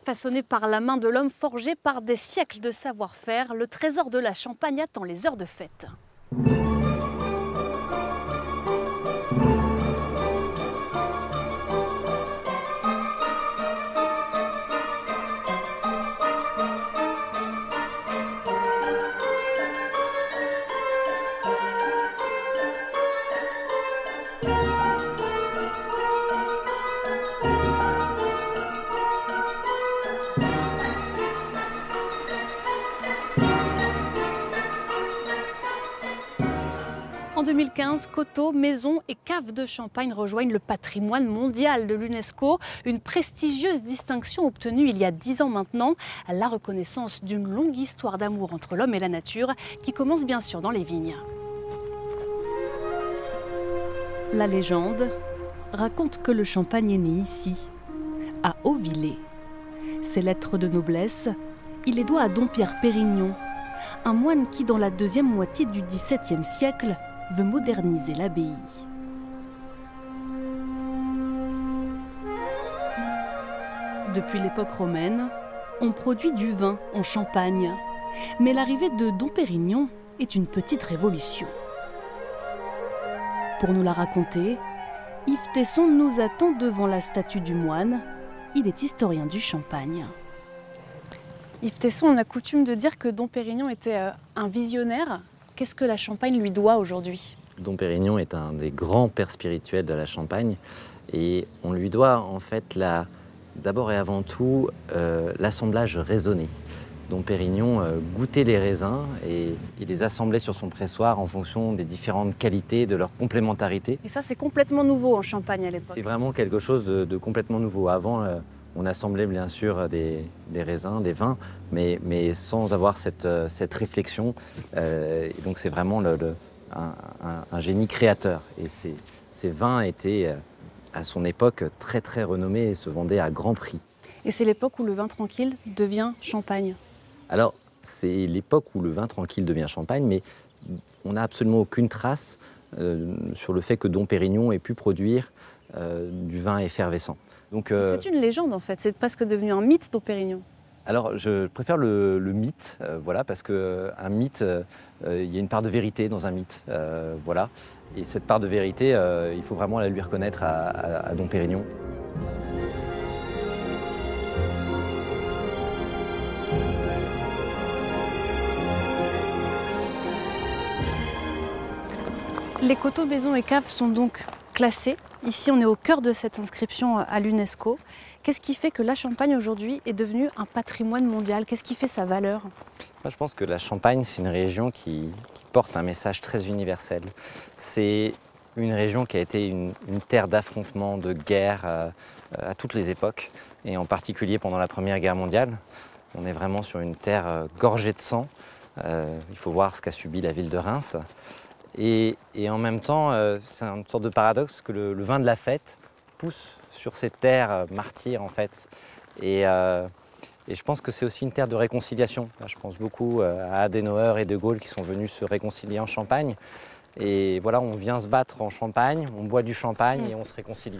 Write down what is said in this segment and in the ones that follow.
Façonné par la main de l'homme, forgé par des siècles de savoir-faire, le trésor de la Champagne attend les heures de fête. En 2015, coteaux, maisons et caves de Champagne rejoignent le patrimoine mondial de l'UNESCO, une prestigieuse distinction obtenue il y a 10 ans maintenant, la reconnaissance d'une longue histoire d'amour entre l'homme et la nature qui commence bien sûr dans les vignes. La légende raconte que le champagne est né ici, à Hauvillers. Ses lettres de noblesse, il les doit à Dompierre Pérignon, un moine qui, dans la deuxième moitié du XVIIe siècle, veut moderniser l'abbaye. Depuis l'époque romaine, on produit du vin en Champagne. Mais l'arrivée de Dom Pérignon est une petite révolution. Pour nous la raconter, Yves Tesson nous attend devant la statue du moine. Il est historien du Champagne. Yves Tesson, on a coutume de dire que Dom Pérignon était un visionnaire. Qu'est-ce que la Champagne lui doit aujourd'hui? Dom Pérignon est un des grands pères spirituels de la Champagne et on lui doit en fait d'abord et avant tout l'assemblage raisonné. Dom Pérignon goûtait les raisins et il les assemblait sur son pressoir en fonction des différentes qualités, de leur complémentarité. Et ça, c'est complètement nouveau en Champagne à l'époque. C'est vraiment quelque chose de complètement nouveau. Avant, on assemblait bien sûr des raisins, des vins, mais sans avoir cette réflexion. Donc c'est vraiment un génie créateur. Et ces vins étaient à son époque très très renommés et se vendaient à grand prix. Et c'est l'époque où le vin tranquille devient champagne. Alors c'est l'époque où le vin tranquille devient champagne, mais on n'a absolument aucune trace sur le fait que Dom Pérignon ait pu produire du vin effervescent. C'est une légende en fait, c'est presque devenu un mythe Dom Pérignon. Alors je préfère le mythe, voilà, parce qu'un mythe, il y a une part de vérité dans un mythe, voilà. Et cette part de vérité, il faut vraiment la lui reconnaître à Dom Pérignon. Les coteaux, maisons et caves sont donc classés. Ici, on est au cœur de cette inscription à l'UNESCO. Qu'est-ce qui fait que la Champagne aujourd'hui est devenue un patrimoine mondial? Qu'est-ce qui fait sa valeur? Moi, je pense que la Champagne, c'est une région qui porte un message très universel. C'est une région qui a été une terre d'affrontement, de guerre à toutes les époques, et en particulier pendant la Première Guerre mondiale. On est vraiment sur une terre gorgée de sang. Il faut voir ce qu'a subi la ville de Reims. Et en même temps, c'est une sorte de paradoxe parce que le vin de la fête pousse sur ces terres martyres en fait. Et je pense que c'est aussi une terre de réconciliation. Je pense beaucoup à Adenauer et De Gaulle qui sont venus se réconcilier en Champagne. Et voilà, on vient se battre en Champagne, on boit du champagne et on se réconcilie.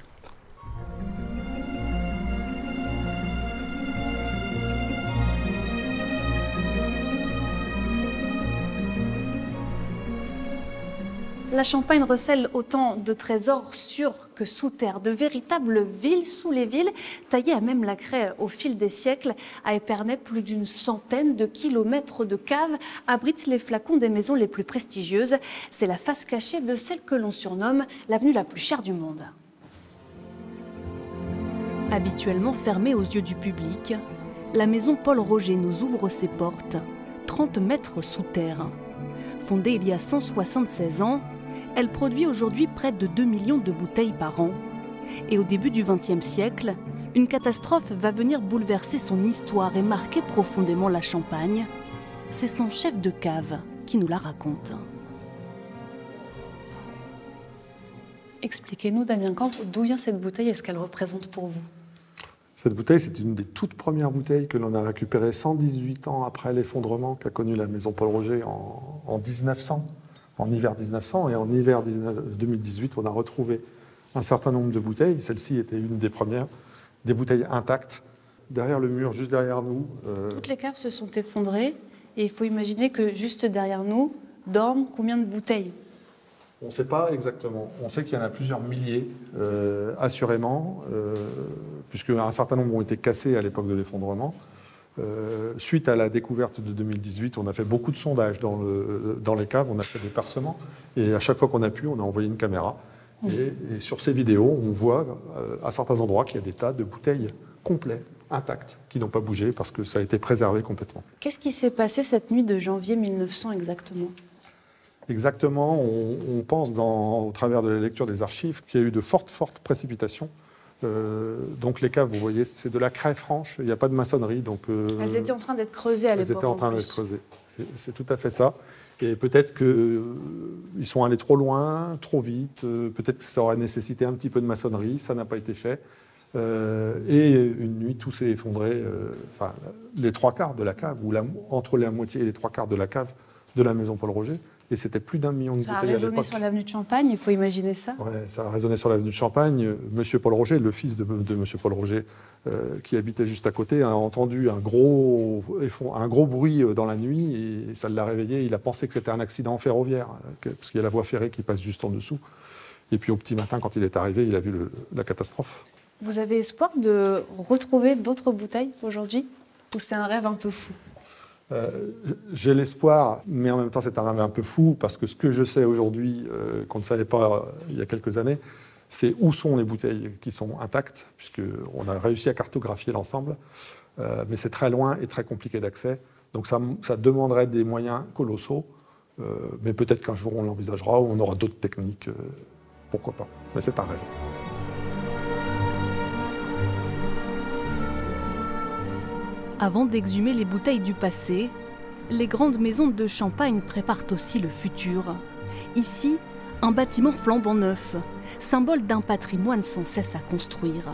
La Champagne recèle autant de trésors sur que sous terre, de véritables villes sous les villes, taillées à même la craie au fil des siècles. À Épernay, plus d'une centaine de kilomètres de caves abritent les flacons des maisons les plus prestigieuses. C'est la face cachée de celle que l'on surnomme l'avenue la plus chère du monde. Habituellement fermée aux yeux du public, la maison Paul Roger nous ouvre ses portes, 30 mètres sous terre. Fondée il y a 176 ans, elle produit aujourd'hui près de 2 millions de bouteilles par an. Et au début du XXe siècle, une catastrophe va venir bouleverser son histoire et marquer profondément la Champagne. C'est son chef de cave qui nous la raconte. Expliquez-nous, Damien Camp, d'où vient cette bouteille et ce qu'elle représente pour vous? Cette bouteille, c'est une des toutes premières bouteilles que l'on a récupérées 118 ans après l'effondrement qu'a connu la maison Paul Roger en 1900, en hiver 1900. Et en hiver 2018, on a retrouvé un certain nombre de bouteilles. Celle-ci était une des premières, des bouteilles intactes derrière le mur, juste derrière nous. Toutes les caves se sont effondrées et il faut imaginer que juste derrière nous dorment combien de bouteilles? On ne sait pas exactement. On sait qu'il y en a plusieurs milliers, assurément, puisque un certain nombre ont été cassés à l'époque de l'effondrement. Suite à la découverte de 2018, on a fait beaucoup de sondages dans les caves, on a fait des percements, et à chaque fois qu'on a pu, on a envoyé une caméra. Et sur ces vidéos, on voit à certains endroits qu'il y a des tas de bouteilles complets, intactes, qui n'ont pas bougé parce que ça a été préservé complètement. Qu'est-ce qui s'est passé cette nuit de janvier 1900 exactement? Exactement, on pense au travers de la lecture des archives qu'il y a eu de fortes précipitations. Donc les caves, vous voyez, c'est de la craie franche, il n'y a pas de maçonnerie. Donc, elles étaient en train d'être creusées à l'époque. Elles étaient en train d'être creusées, c'est tout à fait ça. Et peut-être qu'ils sont allés trop loin, trop vite, peut-être que ça aurait nécessité un petit peu de maçonnerie, ça n'a pas été fait. Et une nuit, tout s'est effondré, enfin, les 3/4 de la cave, ou entre la moitié et les 3/4 de la cave de la maison Paul Roger. Et c'était plus d'1 million de bouteilles à l'époque. Ça a résonné sur l'avenue de Champagne, il faut imaginer ça. Oui, ça a résonné sur l'avenue de Champagne. Monsieur Paul Roger, le fils de Monsieur Paul Roger, qui habitait juste à côté, a entendu un gros bruit dans la nuit et ça l'a réveillé. Il a pensé que c'était un accident ferroviaire, parce qu'il y a la voie ferrée qui passe juste en dessous. Et puis au petit matin, quand il est arrivé, il a vu la catastrophe. Vous avez espoir de retrouver d'autres bouteilles aujourd'hui, ou c'est un rêve un peu fou? J'ai l'espoir, mais en même temps c'est un rêve un peu fou, parce que ce que je sais aujourd'hui, qu'on ne savait pas il y a quelques années, c'est où sont les bouteilles qui sont intactes, puisqu'on a réussi à cartographier l'ensemble, mais c'est très loin et très compliqué d'accès, donc ça demanderait des moyens colossaux, mais peut-être qu'un jour on l'envisagera, ou on aura d'autres techniques, pourquoi pas, mais c'est un rêve. Avant d'exhumer les bouteilles du passé, les grandes maisons de Champagne préparent aussi le futur. Ici, un bâtiment flambant neuf, symbole d'un patrimoine sans cesse à construire.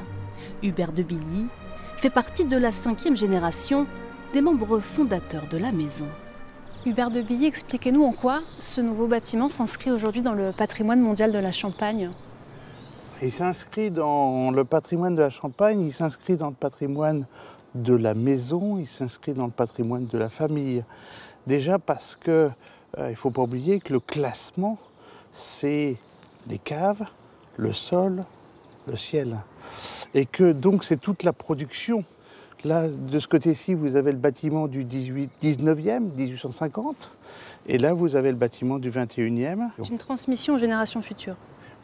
Hubert de Billy fait partie de la 5e génération des membres fondateurs de la maison. Hubert de Billy, expliquez-nous en quoi ce nouveau bâtiment s'inscrit aujourd'hui dans le patrimoine mondial de la Champagne. Il s'inscrit dans le patrimoine de la Champagne, il s'inscrit dans le patrimoine de la maison, il s'inscrit dans le patrimoine de la famille. Déjà parce que, il ne faut pas oublier que le classement, c'est les caves, le sol, le ciel. Et que donc c'est toute la production. Là, de ce côté-ci, vous avez le bâtiment du 19e, 1850, et là, vous avez le bâtiment du 21e. C'est une transmission aux générations futures.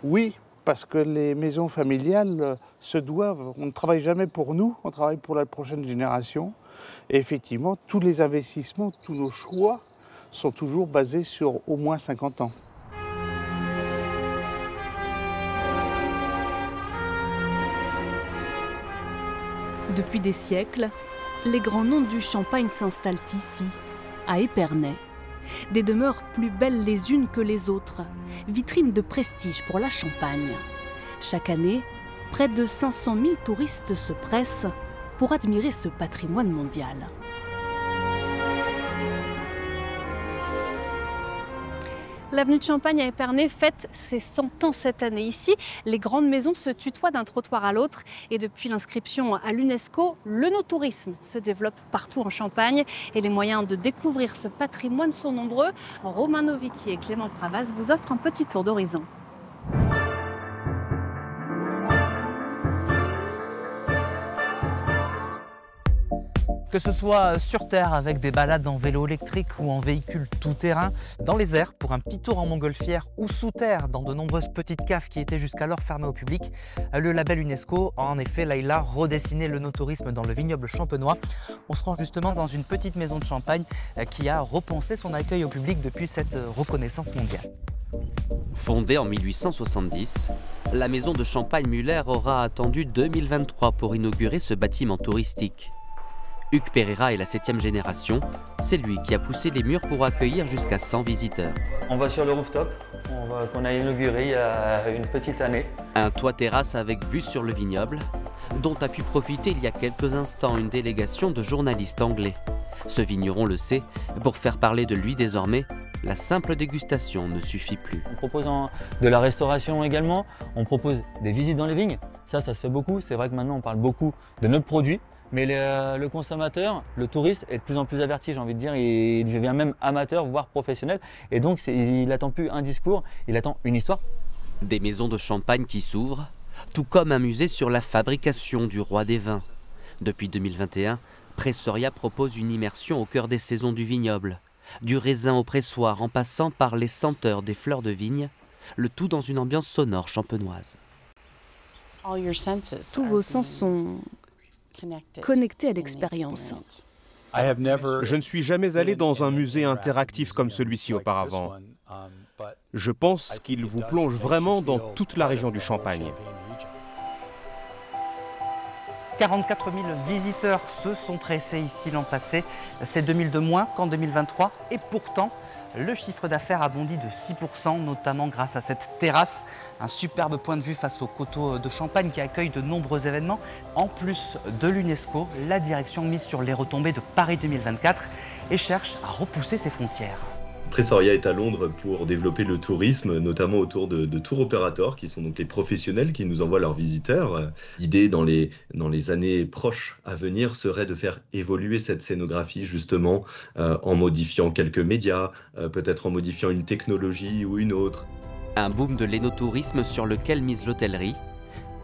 Oui, parce que les maisons familiales se doivent, on ne travaille jamais pour nous, on travaille pour la prochaine génération. Et effectivement, tous les investissements, tous nos choix sont toujours basés sur au moins 50 ans. Depuis des siècles, les grands noms du Champagne s'installent ici, à Épernay. Des demeures plus belles les unes que les autres, vitrines de prestige pour la Champagne. Chaque année, près de 500 000 touristes se pressent pour admirer ce patrimoine mondial. L'avenue de Champagne à Épernay fête ses 100 ans cette année. Ici, les grandes maisons se tutoient d'un trottoir à l'autre. Et depuis l'inscription à l'UNESCO, le no-tourisme se développe partout en Champagne. Et les moyens de découvrir ce patrimoine sont nombreux. Romain Novicki et Clément Pravas vous offrent un petit tour d'horizon. Que ce soit sur terre avec des balades en vélo électrique ou en véhicule tout-terrain, dans les airs pour un petit tour en montgolfière ou sous terre dans de nombreuses petites caves qui étaient jusqu'alors fermées au public, le label UNESCO a en effet là il a redessiné le no-tourisme dans le vignoble champenois. On se rend justement dans une petite maison de Champagne qui a repensé son accueil au public depuis cette reconnaissance mondiale. Fondée en 1870, la maison de Champagne-Muller aura attendu 2023 pour inaugurer ce bâtiment touristique. Hugues Pereira est la 7e génération, c'est lui qui a poussé les murs pour accueillir jusqu'à 100 visiteurs. On va sur le rooftop, qu'on a inauguré il y a une petite année. Un toit terrasse avec vue sur le vignoble, dont a pu profiter il y a quelques instants une délégation de journalistes anglais. Ce vigneron le sait, pour faire parler de lui désormais, la simple dégustation ne suffit plus. On propose de la restauration également, on propose des visites dans les vignes, ça se fait beaucoup. C'est vrai que maintenant on parle beaucoup de notre produit, Mais le consommateur, le touriste est de plus en plus averti, j'ai envie de dire, il devient même amateur, voire professionnel. Et donc il n'attend plus un discours, il attend une histoire. Des maisons de champagne qui s'ouvrent, tout comme un musée sur la fabrication du roi des vins. Depuis 2021, Pressoria propose une immersion au cœur des saisons du vignoble. Du raisin au pressoir en passant par les senteurs des fleurs de vigne, le tout dans une ambiance sonore champenoise. Tous vos sens sont connectés à l'expérience. Je ne suis jamais allé dans un musée interactif comme celui-ci auparavant. Je pense qu'il vous plonge vraiment dans toute la région du Champagne. 44 000 visiteurs se sont pressés ici l'an passé. C'est 2000 de moins qu'en 2023. Et pourtant, le chiffre d'affaires a bondi de 6%, notamment grâce à cette terrasse. Un superbe point de vue face au coteau de Champagne qui accueille de nombreux événements. En plus de l'UNESCO, la direction mise sur les retombées de Paris 2024 et cherche à repousser ses frontières. Pressoria est à Londres pour développer le tourisme, notamment autour de tour opérateurs, qui sont donc les professionnels qui nous envoient leurs visiteurs. L'idée dans les années proches à venir serait de faire évoluer cette scénographie justement en modifiant quelques médias, peut-être en modifiant une technologie ou une autre. Un boom de l'énotourisme sur lequel mise l'hôtellerie.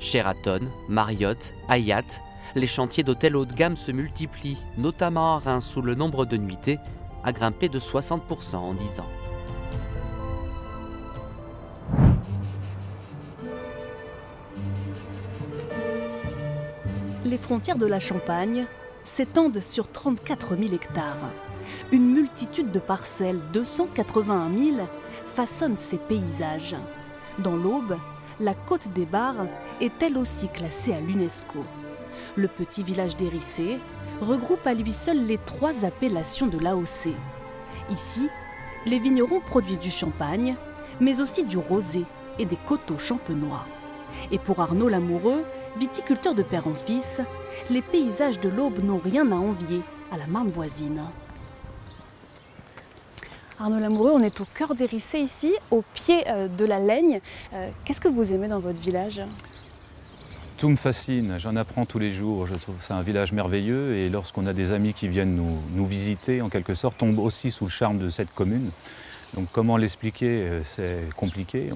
Sheraton, Marriott, Hyatt, les chantiers d'hôtels haut de gamme se multiplient, notamment à Reims où le nombre de nuitées a grimpé de 60% en 10 ans. Les frontières de la Champagne s'étendent sur 34 000 hectares. Une multitude de parcelles, 281 000, façonnent ces paysages. Dans l'Aube, la Côte des Bars est elle aussi classée à l'UNESCO. Le petit village d'Hérissé regroupe à lui seul les 3 appellations de l'AOC. Ici, les vignerons produisent du champagne, mais aussi du rosé et des coteaux champenois. Et pour Arnaud Lamoureux, viticulteur de père en fils, les paysages de l'Aube n'ont rien à envier à la Marne voisine. Arnaud Lamoureux, on est au cœur d'Hérissé ici, au pied de la Laigne. Qu'est-ce que vous aimez dans votre village ? Tout me fascine, j'en apprends tous les jours, je trouve que c'est un village merveilleux et lorsqu'on a des amis qui viennent nous visiter, en quelque sorte, tombe aussi sous le charme de cette commune. Donc comment l'expliquer, c'est compliqué,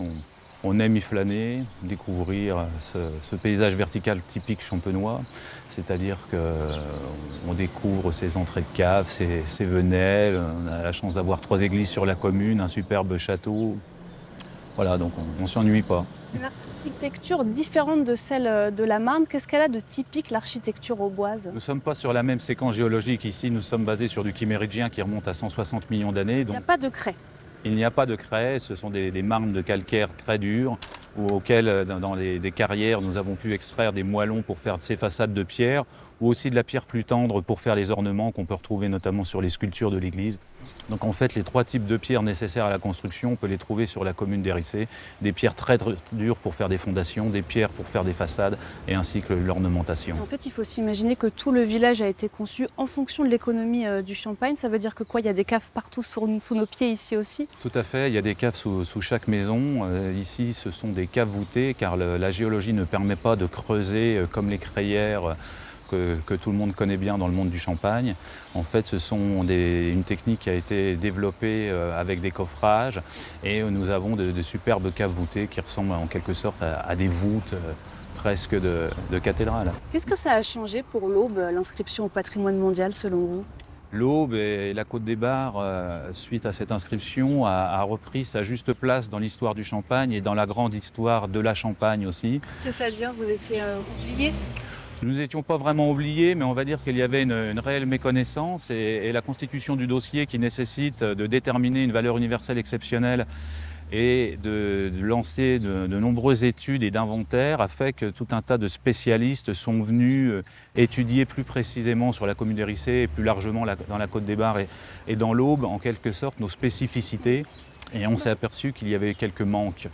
on aime y flâner, découvrir ce paysage vertical typique champenois, c'est-à-dire qu'on découvre ses entrées de cave, ses venelles, on a la chance d'avoir 3 églises sur la commune, un superbe château. Voilà, donc on ne s'ennuie pas. C'est une architecture différente de celle de la Marne. Qu'est-ce qu'elle a de typique, l'architecture auboise ? Nous ne sommes pas sur la même séquence géologique. Ici, nous sommes basés sur du Quiméridgien qui remonte à 160 millions d'années. Il n'y a pas de craie. Il n'y a pas de craie. Ce sont des marnes de calcaire très dures auxquelles, dans des carrières, nous avons pu extraire des moellons pour faire ces façades de pierre ou aussi de la pierre plus tendre pour faire les ornements qu'on peut retrouver notamment sur les sculptures de l'église. Donc en fait, les 3 types de pierres nécessaires à la construction, on peut les trouver sur la commune d'Hérissé. Des pierres très dures pour faire des fondations, des pierres pour faire des façades et ainsi que l'ornementation. En fait, il faut s'imaginer que tout le village a été conçu en fonction de l'économie du Champagne. Ça veut dire que quoi ? Il y a des caves partout sous nos pieds ici aussi ? Tout à fait, il y a des caves sous chaque maison. Ici, ce sont des caves voûtées car la géologie ne permet pas de creuser comme les crayères que tout le monde connaît bien dans le monde du champagne. En fait, ce sont une technique qui a été développée avec des coffrages et nous avons de superbes caves voûtées qui ressemblent en quelque sorte à des voûtes presque de cathédrale. Qu'est-ce que ça a changé pour l'Aube, l'inscription au patrimoine mondial selon vous ? L'Aube et la Côte des Bars, suite à cette inscription, a repris sa juste place dans l'histoire du Champagne et dans la grande histoire de la Champagne aussi. C'est-à-dire, vous étiez oublié ? Nous n'étions pas vraiment oubliés, mais on va dire qu'il y avait une réelle méconnaissance et la constitution du dossier qui nécessite de déterminer une valeur universelle exceptionnelle et de lancer de nombreuses études et d'inventaires a fait que tout un tas de spécialistes sont venus étudier plus précisément sur la commune d'Hérissé et plus largement dans la Côte des Bars et dans l'Aube, en quelque sorte, nos spécificités. Et on s'est aperçu qu'il y avait quelques manques.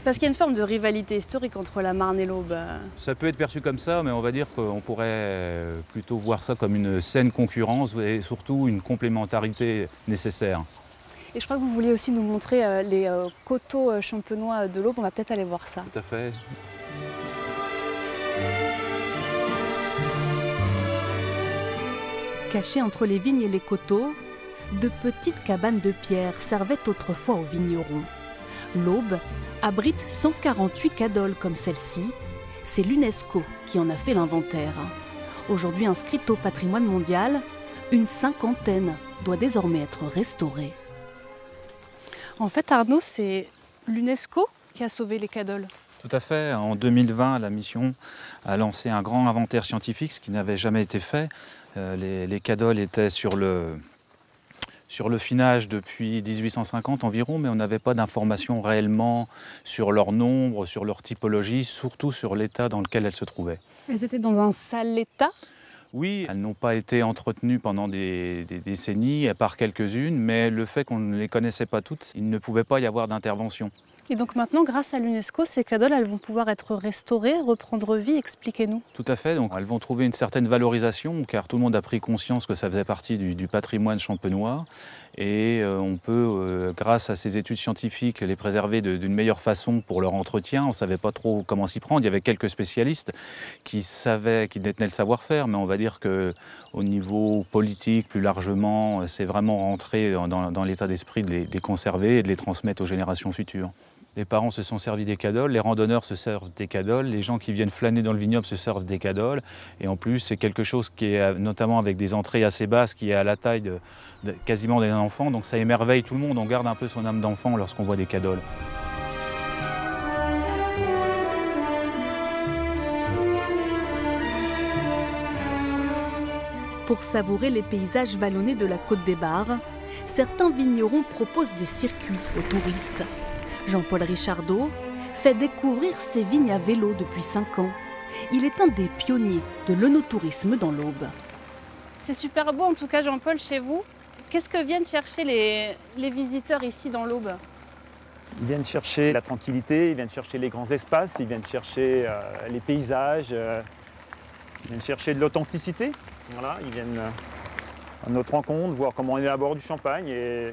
Parce qu'il y a une forme de rivalité historique entre la Marne et l'Aube. Ça peut être perçu comme ça, mais on va dire qu'on pourrait plutôt voir ça comme une saine concurrence et surtout une complémentarité nécessaire. Et je crois que vous vouliez aussi nous montrer les coteaux champenois de l'Aube. On va peut-être aller voir ça. Tout à fait. Cachées entre les vignes et les coteaux, de petites cabanes de pierre servaient autrefois aux vignerons. L'Aube abrite 148 cadoles comme celle-ci. C'est l'UNESCO qui en a fait l'inventaire. Aujourd'hui inscrite au patrimoine mondial, une cinquantaine doit désormais être restaurée. En fait, Arnaud, c'est l'UNESCO qui a sauvé les cadoles. Tout à fait. En 2020, la mission a lancé un grand inventaire scientifique, ce qui n'avait jamais été fait. Les cadoles étaient sur le finage depuis 1850 environ, mais on n'avait pas d'informations réellement sur leur nombre, sur leur typologie, surtout sur l'état dans lequel elles se trouvaient. Elles étaient dans un sale état? Oui, elles n'ont pas été entretenues pendant des décennies, à part quelques-unes, mais le fait qu'on ne les connaissait pas toutes, il ne pouvait pas y avoir d'intervention. Et donc maintenant, grâce à l'UNESCO, ces cadoles, elles vont pouvoir être restaurées, reprendre vie, expliquez-nous. Tout à fait, donc elles vont trouver une certaine valorisation, car tout le monde a pris conscience que ça faisait partie du patrimoine champenois. Et on peut, grâce à ces études scientifiques, les préserver d'une meilleure façon pour leur entretien. On ne savait pas trop comment s'y prendre. Il y avait quelques spécialistes qui détenaient le savoir-faire, mais on va dire qu'au niveau politique, plus largement, c'est vraiment rentré dans l'état d'esprit de les conserver et de les transmettre aux générations futures. Les parents se sont servis des cadoles, les randonneurs se servent des cadoles, les gens qui viennent flâner dans le vignoble se servent des cadoles. Et en plus, c'est quelque chose qui est, notamment avec des entrées assez basses, qui est à la taille quasiment d'un enfant. Donc ça émerveille tout le monde, on garde un peu son âme d'enfant lorsqu'on voit des cadoles. Pour savourer les paysages vallonnés de la Côte des Barres, certains vignerons proposent des circuits aux touristes. Jean-Paul Richardot fait découvrir ses vignes à vélo depuis 5 ans. Il est un des pionniers de l'œnotourisme dans l'Aube. C'est super beau en tout cas, Jean-Paul, chez vous. Qu'est-ce que viennent chercher les visiteurs ici dans l'Aube? Ils viennent chercher la tranquillité, ils viennent chercher les grands espaces, ils viennent chercher les paysages, ils viennent chercher de l'authenticité. Voilà, ils viennent à notre rencontre, voir comment on est à bord du champagne. Et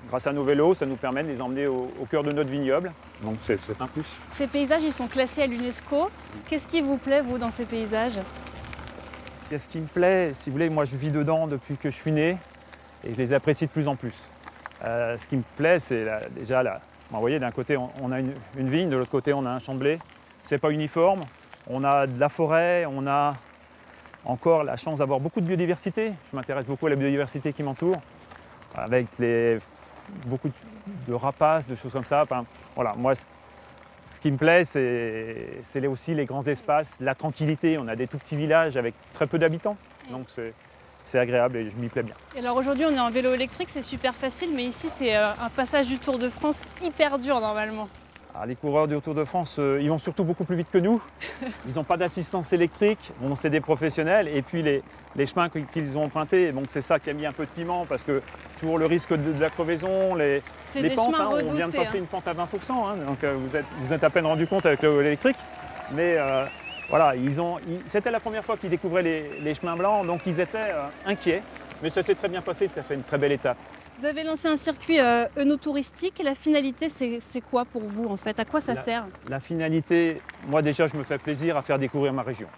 grâce à nos vélos, ça nous permet de les emmener au cœur de notre vignoble. Donc c'est un plus. Ces paysages, ils sont classés à l'UNESCO. Qu'est-ce qui vous plaît, vous, dans ces paysages? Qu'est-ce qui me plaît? Si vous voulez, moi je vis dedans depuis que je suis né et je les apprécie de plus en plus. Ce qui me plaît, c'est déjà là. Vous voyez, d'un côté, on a une vigne, de l'autre côté, on a un champ de blé. C'est pas uniforme. On a de la forêt, on a encore la chance d'avoir beaucoup de biodiversité. Je m'intéresse beaucoup à la biodiversité qui m'entoure, avec beaucoup de rapaces, de choses comme ça. Enfin, voilà, moi, ce qui me plaît, c'est aussi les grands espaces, la tranquillité. On a des tout petits villages avec très peu d'habitants, donc c'est agréable et je m'y plais bien. Et alors aujourd'hui, on est en vélo électrique, c'est super facile, mais ici, c'est un passage du Tour de France hyper dur normalement. Alors, les coureurs du Tour de France, ils vont surtout beaucoup plus vite que nous. Ils n'ont pas d'assistance électrique, bon, c'est des professionnels. Et puis les chemins qu'ils ont empruntés, donc c'est ça qui a mis un peu de piment, parce que toujours le risque de la crevaison, les pentes, on vient de passer une pente à 20%, donc vous êtes à peine rendu compte avec l'électrique. Mais voilà, c'était la première fois qu'ils découvraient les chemins blancs, donc ils étaient inquiets. Mais ça s'est très bien passé, ça fait une très belle étape. Vous avez lancé un circuit œnotouristique. La finalité, c'est quoi pour vous en fait? À quoi ça sert? La finalité, moi déjà, je me fais plaisir à faire découvrir ma région.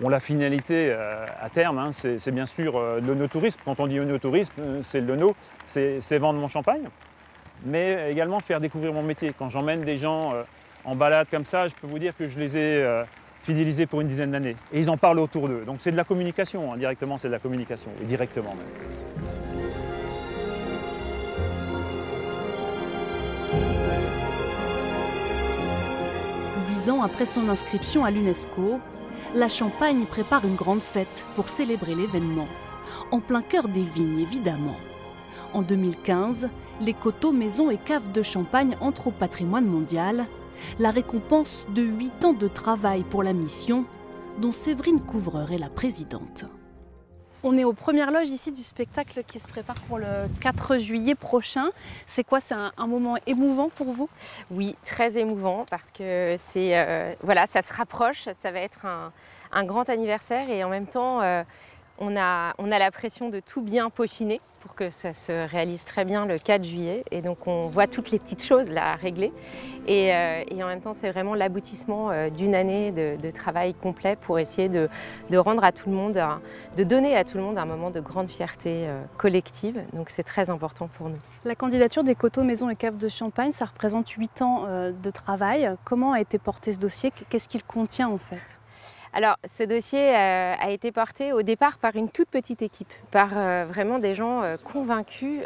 Bon, la finalité à terme, c'est bien sûr l'œnotourisme. Quand on dit œnotourisme, c'est l'œno, c'est vendre mon champagne, mais également faire découvrir mon métier. Quand j'emmène des gens en balade comme ça, je peux vous dire que je les ai fidélisés pour une dizaine d'années. Et ils en parlent autour d'eux. Donc c'est de la communication, indirectement c'est de la communication, et directement même. 10 ans après son inscription à l'UNESCO, la Champagne prépare une grande fête pour célébrer l'événement. En plein cœur des vignes, évidemment. En 2015, les coteaux, maisons et caves de Champagne entrent au patrimoine mondial. La récompense de 8 ans de travail pour la mission, dont Séverine Couvreur est la présidente. On est aux premières loges ici du spectacle qui se prépare pour le 4 juillet prochain. C'est quoi, c'est un moment émouvant pour vous? Oui, très émouvant parce que voilà, ça se rapproche, ça va être un grand anniversaire et en même temps, On a la pression de tout bien peaufiner pour que ça se réalise très bien le 4 juillet. Et donc on voit toutes les petites choses là à régler. Et en même temps, c'est vraiment l'aboutissement d'une année de travail complet pour essayer de rendre à tout le monde, de donner à tout le monde un moment de grande fierté collective. Donc c'est très important pour nous. La candidature des coteaux, maisons et caves de Champagne, ça représente 8 ans de travail. Comment a été porté ce dossier? Qu'est-ce qu'il contient en fait? Alors, ce dossier a été porté au départ par une toute petite équipe, par vraiment des gens convaincus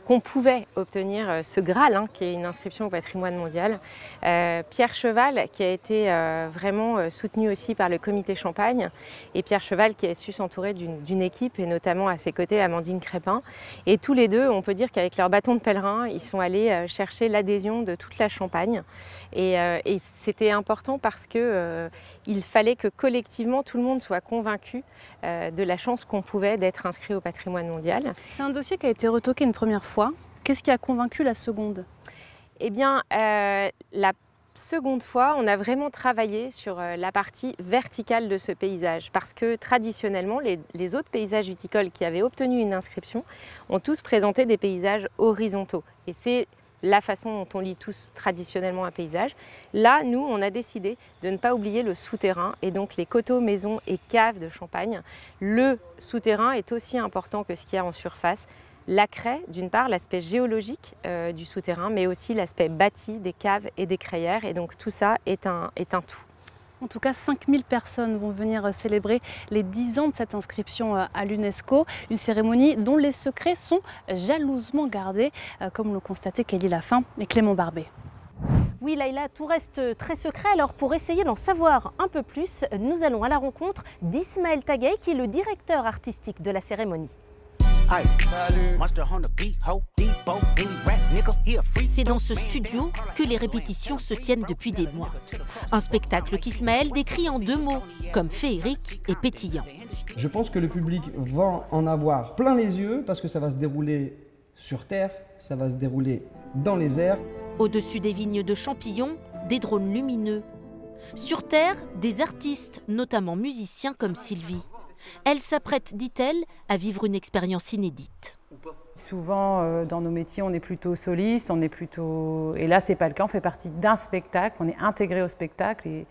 qu'on pouvait obtenir ce Graal, qui est une inscription au patrimoine mondial. Pierre Cheval, qui a été vraiment soutenu aussi par le comité Champagne, et Pierre Cheval qui a su s'entourer d'une équipe, et notamment à ses côtés Amandine Crépin. Et tous les deux, on peut dire qu'avec leur bâton de pèlerin, ils sont allés chercher l'adhésion de toute la Champagne. Et c'était important parce qu'il fallait que collectivement tout le monde soit convaincu de la chance qu'on pouvait d'être inscrit au patrimoine mondial. C'est un dossier qui a été retoqué une première fois. Qu'est-ce qui a convaincu la seconde? Eh bien, la seconde fois, on a vraiment travaillé sur la partie verticale de ce paysage parce que traditionnellement, les autres paysages viticoles qui avaient obtenu une inscription ont tous présenté des paysages horizontaux. Et c'est la façon dont on lit tous traditionnellement un paysage. Là, nous, on a décidé de ne pas oublier le souterrain et donc les coteaux, maisons et caves de Champagne. Le souterrain est aussi important que ce qu'il y a en surface. La craie, d'une part, l'aspect géologique du souterrain, mais aussi l'aspect bâti des caves et des crayères. Et donc tout ça est un tout. En tout cas, 5000 personnes vont venir célébrer les 10 ans de cette inscription à l'UNESCO. Une cérémonie dont les secrets sont jalousement gardés, comme l'ont constaté Kelly Lafin et Clément Barbet. Oui, Laïla, tout reste très secret. Alors, pour essayer d'en savoir un peu plus, nous allons à la rencontre d'Ismaël Tagay, qui est le directeur artistique de la cérémonie. C'est dans ce studio que les répétitions se tiennent depuis des mois. Un spectacle qu'Ismaël décrit en 2 mots, comme féerique et pétillant. Je pense que le public va en avoir plein les yeux parce que ça va se dérouler sur terre, ça va se dérouler dans les airs. Au-dessus des vignes de champignons, des drones lumineux. Sur terre, des artistes, notamment musiciens comme Sylvie. Elle s'apprête, dit-elle, à vivre une expérience inédite. Souvent, dans nos métiers, on est plutôt soliste, et là, c'est pas le cas. On fait partie d'un spectacle, on est intégré au spectacle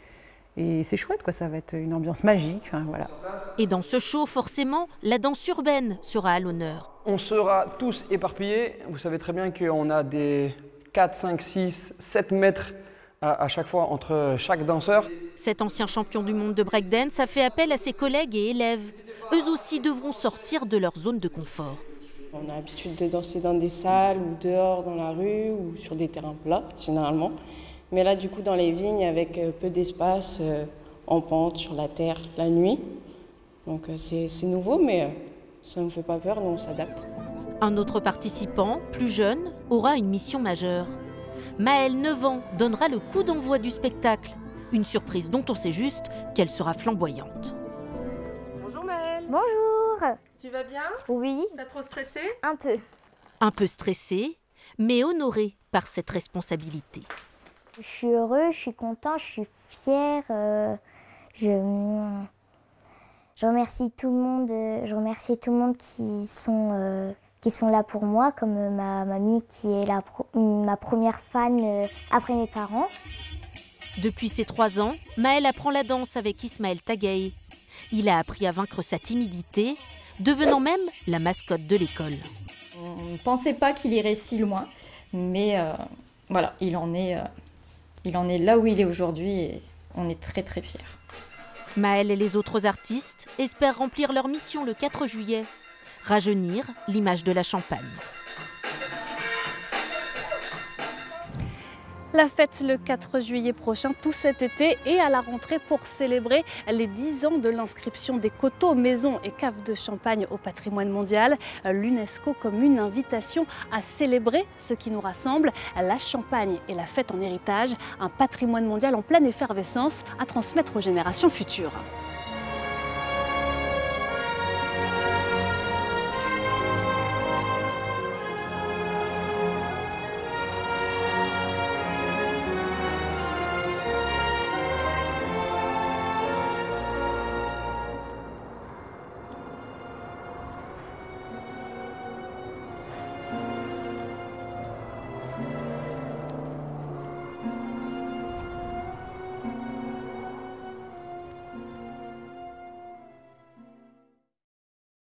et c'est chouette, quoi. Ça va être une ambiance magique. Enfin, voilà. Et dans ce show, forcément, la danse urbaine sera à l'honneur. On sera tous éparpillés. Vous savez très bien qu'on a des 4, 5, 6, 7 mètres à chaque fois entre chaque danseur. Cet ancien champion du monde de breakdance a fait appel à ses collègues et élèves. Eux aussi devront sortir de leur zone de confort. On a l'habitude de danser dans des salles ou dehors dans la rue ou sur des terrains plats, généralement. Mais là, du coup, dans les vignes, avec peu d'espace, en pente, sur la terre, la nuit. Donc c'est nouveau, mais ça ne nous fait pas peur, nous on s'adapte. Un autre participant, plus jeune, aura une mission majeure. Maëlle, 9 ans, donnera le coup d'envoi du spectacle. Une surprise dont on sait juste qu'elle sera flamboyante. Bonjour Maëlle. Bonjour. Tu vas bien? Oui. Pas trop stressée? Un peu. Un peu stressée, mais honorée par cette responsabilité. Je suis heureuse, je suis contente, je suis fière. Je remercie tout le monde qui sont là pour moi, comme ma mamie qui est ma première fan après mes parents. Depuis ses 3 ans, Maëlle apprend la danse avec Ismaël Tagay. Il a appris à vaincre sa timidité, devenant même la mascotte de l'école. On ne pensait pas qu'il irait si loin, mais voilà, il en est là où il est aujourd'hui et on est très très fiers. Maëlle et les autres artistes espèrent remplir leur mission le 4 juillet, rajeunir l'image de la Champagne. La fête le 4 juillet prochain, tout cet été et à la rentrée pour célébrer les 10 ans de l'inscription des coteaux, maisons et caves de Champagne au patrimoine mondial. L'UNESCO comme une invitation à célébrer ce qui nous rassemble, la Champagne et la fête en héritage, un patrimoine mondial en pleine effervescence à transmettre aux générations futures.